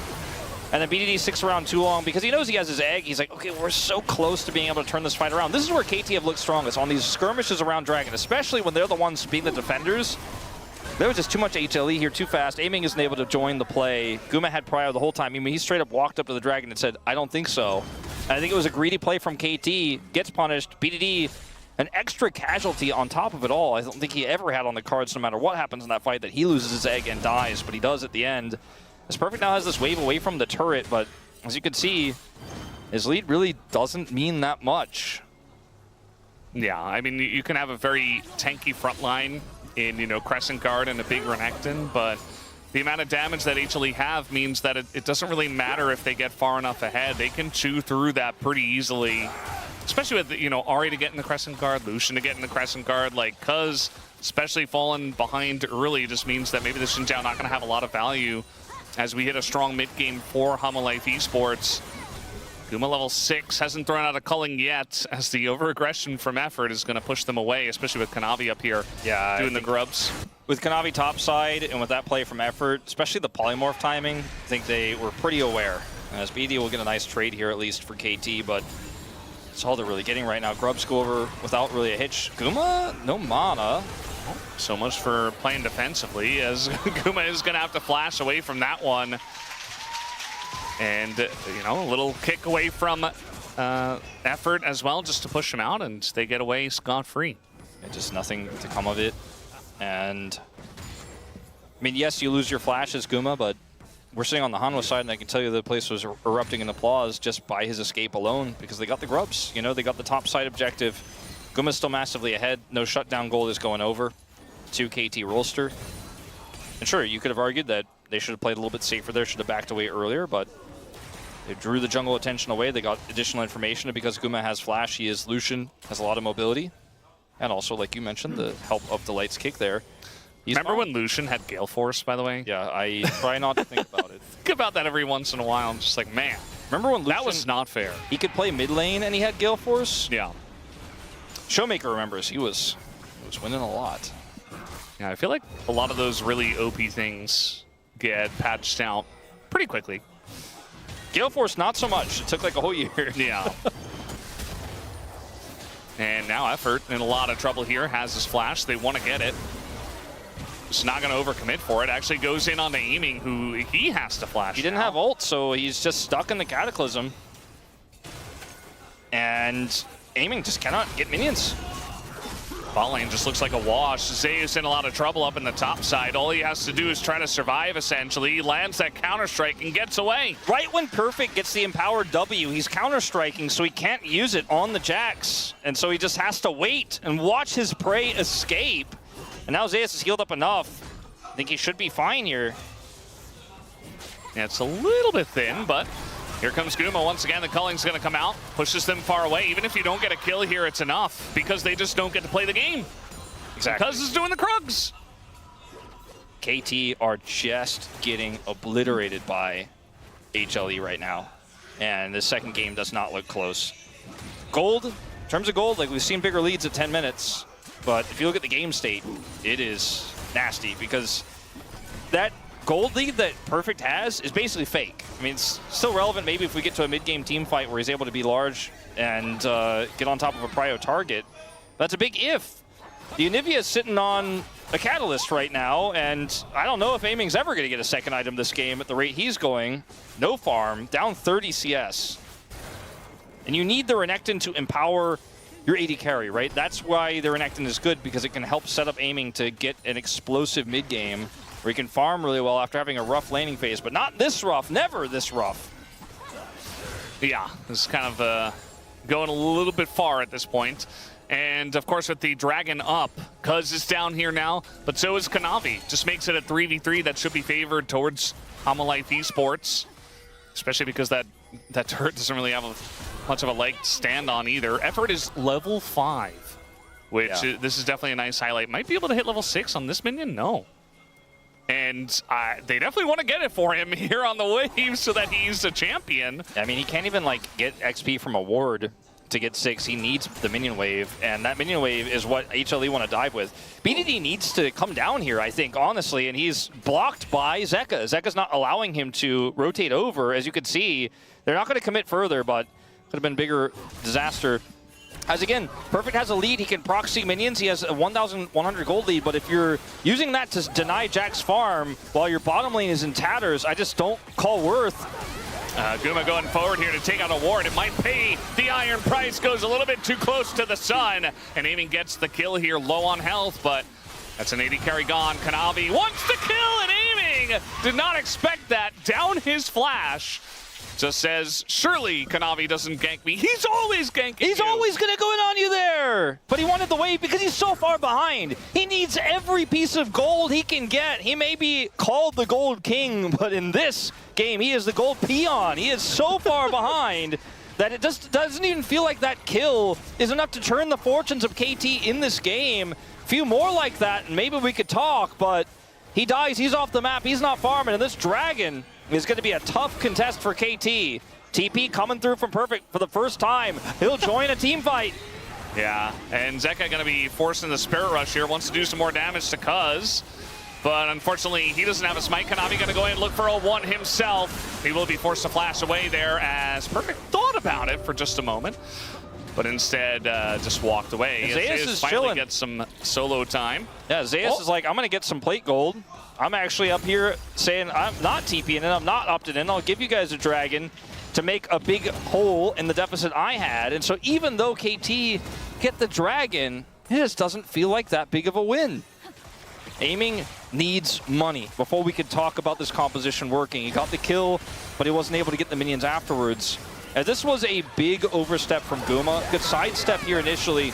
and then BDD sticks around too long because he knows he has his egg. He's like, okay, we're so close to being able to turn this fight around. This is where KT have looked strongest, on these skirmishes around Dragon, especially when they're the ones being the defenders. There was just too much HLE here, too fast. Aiming isn't able to join the play. Guma had Prio the whole time. I mean, he straight up walked up to the Dragon and said, I don't think so. And I think it was a greedy play from KT, gets punished. BDD, an extra casualty on top of it all. I don't think he ever had on the cards, no matter what happens in that fight, that he loses his egg and dies, but he does at the end. As Perfect now has this wave away from the turret, but as you can see, his lead really doesn't mean that much. Yeah, I mean, you can have a very tanky front line in, you know, Crescent Guard and a big Renekton, but the amount of damage that HLE have means that it doesn't really matter if they get far enough ahead. They can chew through that pretty easily, especially with, you know, Ahri to get in the Crescent Guard, Lucian to get in the Crescent Guard, like, cuz especially falling behind early just means that maybe the Xin Zhao not going to have a lot of value as we hit a strong mid game for Hanwha Life Esports. Guma level 6 hasn't thrown out a culling yet, as the over-aggression from Effort is going to push them away, especially with Kanavi up here doing the grubs. With Kanavi topside and with that play from Effort, especially the polymorph timing, I think they were pretty aware. As BD will get a nice trade here, at least for KT, but it's all they're really getting right now. Grubs go over without really a hitch. Guma, no mana. So much for playing defensively, as Guma is going to have to flash away from that one. And, you know, a little kick away from Effort as well, just to push him out, and they get away scot-free. Just nothing to come of it. And, I mean, yes, you lose your flash as Guma, but we're sitting on the Hanwha side, and I can tell you the place was erupting in applause just by his escape alone, because they got the grubs. You know, they got the top side objective. Guma's still massively ahead. No shutdown gold is going over to KT Rolster. And sure, you could have argued that they should have played a little bit safer there, should have backed away earlier, but they drew the jungle attention away. They got additional information, and because Guma has flash, he is Lucian, has a lot of mobility. And also, like you mentioned, the help of Delight's kick there. Remember when Lucian had Gale Force, by the way? Yeah, I try not to think about it. Think about that every once in a while. I'm just like, man. Remember when Lucian, that was not fair. He could play mid lane and he had Gale Force? Yeah. Showmaker remembers he was winning a lot. Yeah, I feel like a lot of those really OP things get patched out pretty quickly. Gale Force, not so much. It took like a whole year. Yeah. And now Effort in a lot of trouble here, has his flash. They want to get it. Just not going to overcommit for it. Actually goes in on the Aiming, who he has to flash. He didn't have ult, so he's just stuck in the Cataclysm. And Aiming just cannot get minions. Bot lane just looks like a wash. Zeus in a lot of trouble up in the top side. All he has to do is try to survive, essentially. He lands that counter-strike and gets away. Right when Perfect gets the empowered W, he's counter-striking, so he can't use it on the Jax. And so he just has to wait and watch his prey escape. And now Zeus is healed up enough. I think he should be fine here. Yeah, it's a little bit thin, but here comes Guma. Once again, the culling's going to come out, pushes them far away. Even if you don't get a kill here, it's enough, because they just don't get to play the game. Exactly. Because it's doing the Krugs. KT are just getting obliterated by HLE right now. And the second game does not look close. Gold, in terms of gold, like we've seen bigger leads at 10 minutes. But if you look at the game state, it is nasty, because that gold lead that Perfect has is basically fake. I mean, it's still relevant maybe if we get to a mid-game team fight where he's able to be large and get on top of a prio target. That's a big if. The Anivia is sitting on a Catalyst right now, and I don't know if Aiming's ever going to get a second item this game at the rate he's going. No farm, down 30 CS. And you need the Renekton to empower your AD carry, right? That's why the Renekton is good, because it can help set up Aiming to get an explosive mid-game where he can farm really well after having a rough laning phase, but not this rough, never this rough. Yeah, this is kind of going a little bit far at this point. And of course with the Dragon up, Cuz is down here now, but so is Kanavi. Just makes it a 3v3 that should be favored towards Hanwha Life Esports. especially because that turret doesn't really have much of a leg to stand on either. Effort is level 5, which this is definitely a nice highlight. Might be able to hit level 6 on this minion? No. And they definitely want to get it for him here on the wave so that he's a champion. I mean, he can't even like get XP from a ward to get 6. He needs the minion wave, and that minion wave is what HLE want to dive with. BDD needs to come down here, I think, honestly, and he's blocked by Zeka. Zeka's not allowing him to rotate over. As you can see, they're not going to commit further, but could have been bigger disaster. As again, Perfect has a lead. He can proxy minions. He has a 1,100 gold lead, but if you're using that to deny Jack's farm while your bottom lane is in tatters, I just don't call worth. Guma going forward here to take out a ward. It might pay the iron price. Goes a little bit too close to the sun. And Aiming gets the kill here, low on health, but that's an AD carry gone. Kanavi wants the kill, and Aiming did not expect that. Down his flash. Just says, surely Kanavi doesn't gank me. He's always ganking He's you. always going to go in on you there. But he wanted the wave because he's so far behind. He needs every piece of gold he can get. He may be called the Gold King, but in this game, he is the gold peon. He is so far behind that it just doesn't even feel like that kill is enough to turn the fortunes of KT in this game. A few more like that, and maybe we could talk, but he dies. He's off the map. He's not farming, and this dragon is going to be a tough contest for KT. TP coming through from Perfect for the first time. He'll join a team fight. Yeah, and Zeka going to be forcing the Spirit Rush here. Wants to do some more damage to Cuz. But unfortunately, he doesn't have a smite. Kanavi going to go in and look for a 1 himself. He will be forced to flash away there as Perfect thought about it for just a moment. But instead, just walked away. Zeus is finally chilling. Gets some solo time. Yeah, Zeus is like, I'm going to get some plate gold. I'm actually up here saying I'm not TPing in, I'm not opted in. I'll give you guys a dragon to make a big hole in the deficit I had. And so even though KT get the dragon, it just doesn't feel like that big of a win. Aiming needs money before we could talk about this composition working. He got the kill, but he wasn't able to get the minions afterwards. And this was a big overstep from Guma. Good sidestep here initially,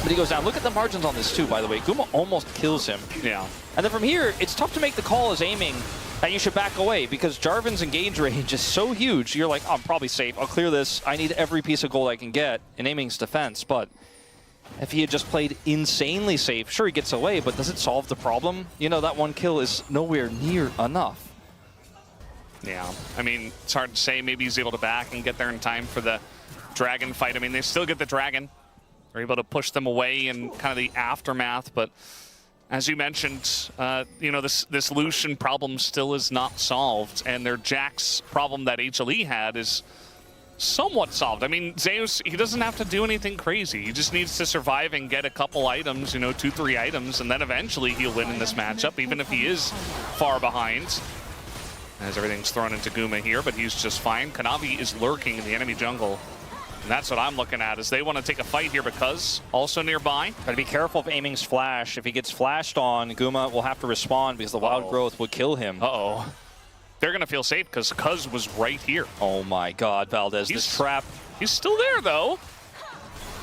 but he goes down. Look at the margins on this too, by the way. Guma almost kills him. Yeah. And then from here, it's tough to make the call as Aiming that you should back away because Jarvan's engage range is so huge. You're like, oh, I'm probably safe. I'll clear this. I need every piece of gold I can get in Aiming's defense. But if he had just played insanely safe, sure, he gets away, but does it solve the problem? You know, that 1 kill is nowhere near enough. Yeah, I mean, it's hard to say. Maybe he's able to back and get there in time for the dragon fight. I mean, they still get the dragon. They're able to push them away in kind of the aftermath, but as you mentioned, you know, this Lucian problem still is not solved, and their Jax problem that HLE had is somewhat solved. I mean, Zeus, he doesn't have to do anything crazy. He just needs to survive and get a couple items, you know, 2-3 items, and then eventually he'll win in this matchup, even if he is far behind. As everything's thrown into Guma here, but he's just fine. Kanavi is lurking in the enemy jungle. And that's what I'm looking at, is they want to take a fight here because also nearby. Gotta be careful of Aiming's flash. If he gets flashed on, Guma will have to respond because the wild growth would kill him. Uh-oh. They're going to feel safe because Cuz was right here. Oh my god, Valdez, this trap. He's still there, though.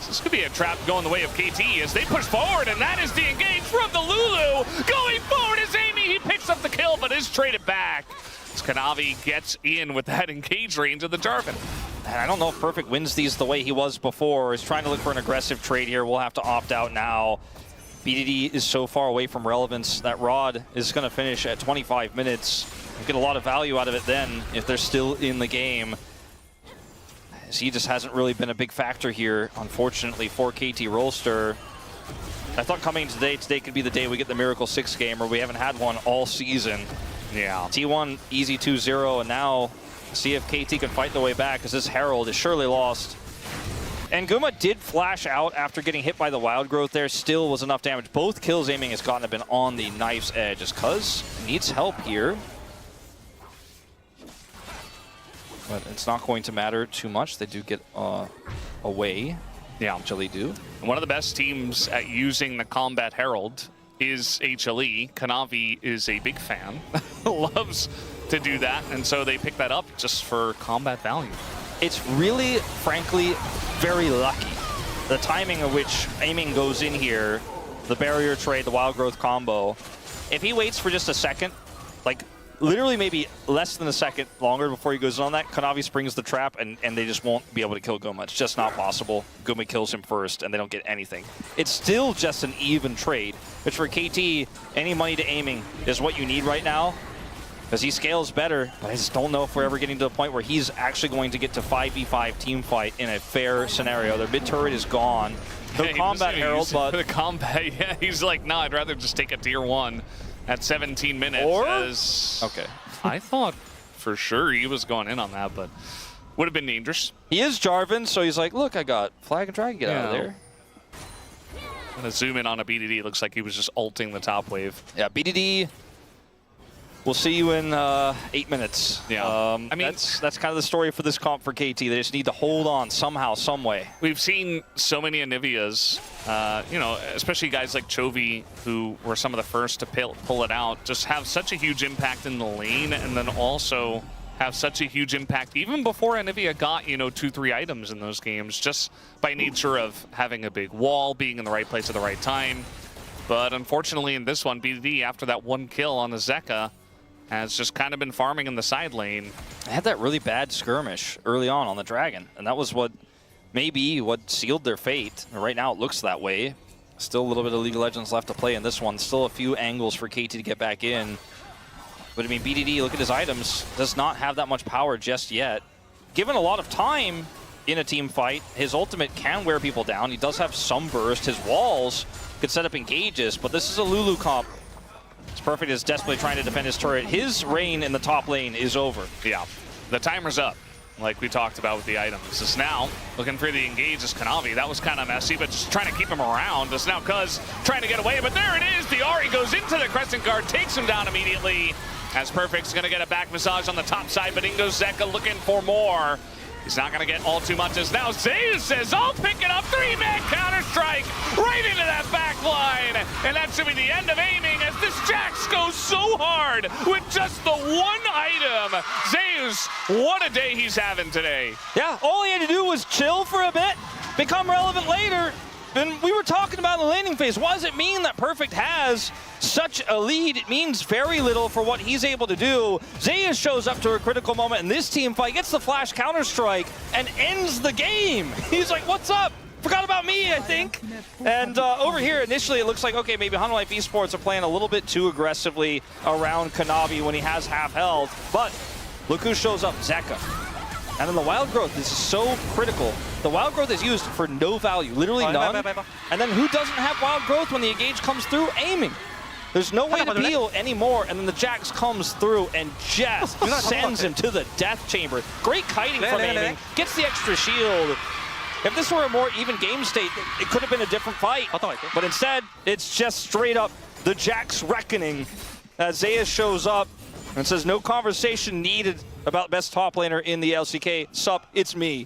This could be a trap going the way of KT as they push forward, and that is the engage from the Lulu. Going forward is Amy. He picks up the kill, but is traded back. As Kanavi gets in with that engage range of the Jarvan. And I don't know if Perfect wins these the way he was before. He's trying to look for an aggressive trade here. We'll have to opt out now. BDD is so far away from relevance. That Rod is going to finish at 25 minutes. We'll get a lot of value out of it then if they're still in the game. As he just hasn't really been a big factor here, unfortunately, for KT Rolster. I thought coming today could be the day we get the Miracle 6 game, or we haven't had one all season. Yeah. T1 easy 2-0, and now see if KT can fight the way back, because this Herald is surely lost. And Guma did flash out after getting hit by the wild growth there. Still was enough damage. Both kills Aiming has gotten have been on the knife's edge, as Cuz needs help here. But it's not going to matter too much. They do get away. Yeah. HLE do. One of the best teams at using the Combat Herald is HLE. Kanavi is a big fan. Loves to do that, and so they pick that up just for combat value. It's really, frankly, very lucky. The timing of which Aiming goes in here, the barrier trade, the wild growth combo. If he waits for just a second, like literally maybe less than a second longer before he goes on that, Kanavi springs the trap, and they just won't be able to kill Guma. It's just not possible. Guma kills him first, and they don't get anything. It's still just an even trade, which for KT, any money to aiming is what you need right now, because he scales better, but I just don't know if we're ever getting to the point where he's actually going to get to 5v5 team fight in a fair scenario. Their mid turret is gone. No combat herald, but the combat, yeah, he's like, no, I'd rather just take a tier 1 at 17 minutes. Or? Okay. I thought for sure he was going in on that, but would have been dangerous. He is Jarvan, so he's like, look, I got flag and dragon, get out of there. I'm gonna zoom in on a BDD. Looks like he was just ulting the top wave. Yeah, BDD. We'll see you in 8 minutes. Yeah, I mean, that's kind of the story for this comp for KT. They just need to hold on somehow, some way. We've seen so many Anivias, you know, especially guys like Chovy, who were some of the first to pull it out, just have such a huge impact in the lane, and then also have such a huge impact even before Anivia got, you know, 2-3 items in those games, just by nature of having a big wall, being in the right place at the right time. But unfortunately in this one, BDD, after that 1 kill on the Zeka, has just kind of been farming in the side lane. They had that really bad skirmish early on the Dragon, and that was what maybe what sealed their fate. Right now it looks that way. Still a little bit of League of Legends left to play in this one. Still a few angles for KT to get back in. But I mean, BDD, look at his items, does not have that much power just yet. Given a lot of time in a team fight, his ultimate can wear people down. He does have some burst. His walls could set up engages, but this is a Lulu comp. It's perfect. Is desperately trying to defend his turret. His reign in the top lane is over. Yeah, the timer's up, like we talked about with the items. It's now looking for the engage as Kanavi. That was kind of messy, but just trying to keep him around. It's now Cuz trying to get away, but there it is. The Ahri goes into the Crescent Guard, takes him down immediately. As Perfect's going to get a back massage on the top side, but Ingo Zeka looking for more. He's not going to get all too much as now Zeus says, I'll pick it up. 3-man counter-strike right into that back line. And that should be the end of aiming as this Jax goes so hard with just the 1 item. Zeus, what a day he's having today. Yeah, all he had to do was chill for a bit, become relevant later. And we were talking about the laning phase. What does it mean that Perfect has such a lead? It means very little for what he's able to do. Zeus shows up to a critical moment in this team fight, gets the flash counter-strike, and ends the game. He's like, what's up? Forgot about me, I think. And over here, initially, it looks like, okay, maybe Hanwha Esports are playing a little bit too aggressively around Kanavi when he has half health. But look who shows up, Zeka. And then the wild growth is so critical. The wild growth is used for no value, literally none. And then who doesn't have wild growth when the engage comes through? Aiming. There's no way to peel anymore, and then the Jax comes through and just sends him to the death chamber. Great kiting from aiming, gets the extra shield. If this were a more even game state, it could have been a different fight. But instead, it's just straight up the Jax reckoning as Zeus shows up and says, no conversation needed about best top laner in the LCK. Sup, it's me.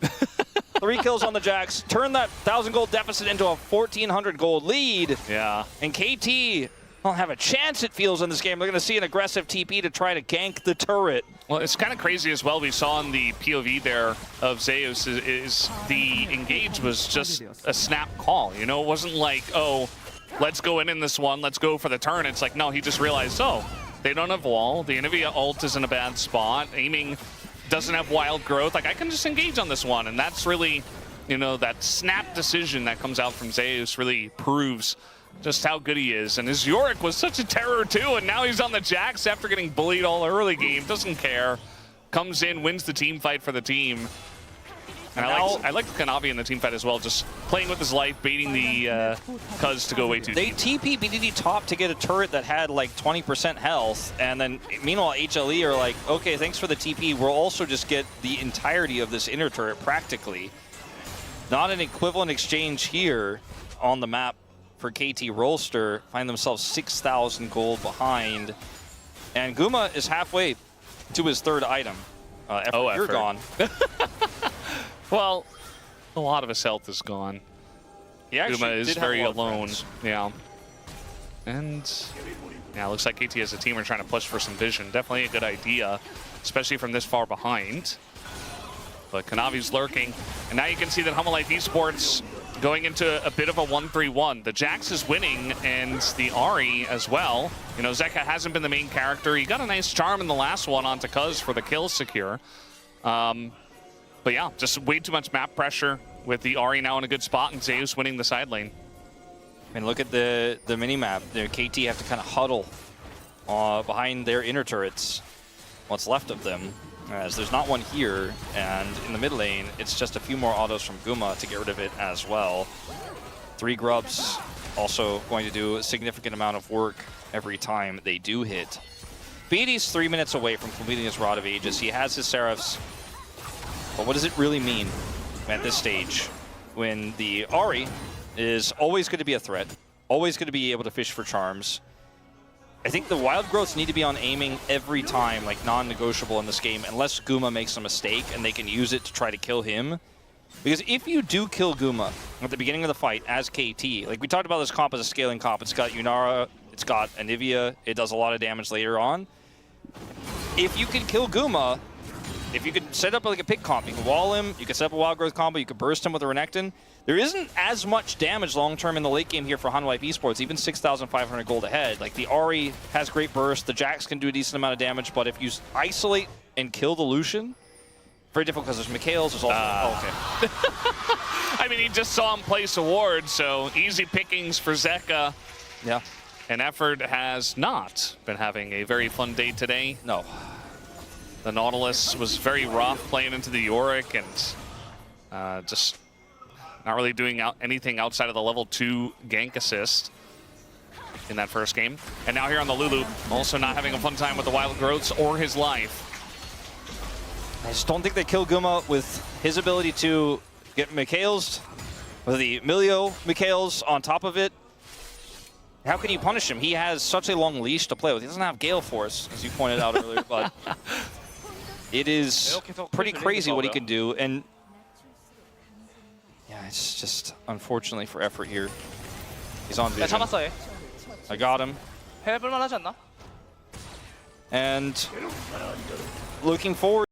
3 kills on the Jax, turn that 1,000 gold deficit into a 1,400 gold lead. Yeah. And KT don't have a chance, it feels, in this game. They're going to see an aggressive TP to try to gank the turret. Well, it's kind of crazy as well. We saw in the POV there of Zeus is the engage was just a snap call. You know, it wasn't like, oh, let's go in this one, let's go for the turn. It's like, no, he just realized, oh, they don't have wall. The Anivia ult is in a bad spot. Aiming doesn't have wild growth. Like, I can just engage on this one. And that's really, you know, that snap decision that comes out from Zeus really proves just how good he is. And his Yorick was such a terror too. And now he's on the Jax after getting bullied all early game. Doesn't care. Comes in, wins the team fight for the team. And I like Kanavi in the team fight as well, just playing with his life, baiting the Cuz to go way too deep. They TP BDD top to get a turret that had like 20% health, and then meanwhile HLE are like, okay, thanks for the TP, we'll also just get the entirety of this inner turret practically. Not an equivalent exchange here on the map for KT Rolster, find themselves 6,000 gold behind. And Guma is halfway to his 3rd item. You're gone. Well, a lot of his health is gone. Guma is very alone. Yeah. And yeah, looks like KT as a team are trying to push for some vision. Definitely a good idea, especially from this far behind. But Kanavi's lurking. And now you can see that Hanwha Esports going into a bit of a 1-3-1. The Jax is winning, and the Ahri as well. You know, Zeka hasn't been the main character. He got a nice charm in the last one onto Cuz for the kill secure. But yeah, just way too much map pressure with the Ahri now in a good spot, and Zeus winning the side lane. And look at the mini-map. The KT have to kind of huddle behind their inner turrets, what's left of them, as there's not one here, and in the mid lane, it's just a few more autos from Guma to get rid of it as well. 3 grubs also going to do a significant amount of work every time they do hit. BD's 3 minutes away from completing his Rod of Ages. He has his Seraphs, but what does it really mean at this stage when the Ahri is always going to be a threat, always going to be able to fish for charms? I think the wild growths need to be on aiming every time, like non-negotiable in this game, unless Guma makes a mistake and they can use it to try to kill him. Because if you do kill Guma at the beginning of the fight as KT, like we talked about this comp as a scaling comp, it's got Yunara, it's got Anivia, it does a lot of damage later on. If you can kill Guma, if you could set up like a pick comp, you can wall him, you can set up a wild growth combo, you can burst him with a Renekton. There isn't as much damage long-term in the late game here for Hanwha Esports, even 6,500 gold ahead. Like the Ahri has great burst, the Jax can do a decent amount of damage, but if you isolate and kill the Lucian, very difficult because there's Mikhails, there's also... oh, okay. I mean, he just saw him place a ward, so easy pickings for Zeka. Yeah. And Effort has not been having a very fun day today. No. The Nautilus was very rough playing into the Yorick and just not really doing anything outside of the level 2 gank assist in that first game. And now here on the Lulu, also not having a fun time with the wild growths or his life. I just don't think they kill Guma with his ability to get Mikhails, with the Milio Mikhails on top of it. How can you punish him? He has such a long leash to play with. He doesn't have Gale Force, as you pointed out earlier, but it is pretty crazy what he can do. And yeah, it's just unfortunately for Effort here. He's on vision. 잡았어 얘. I got him. 해볼만 하지 않나? And looking forward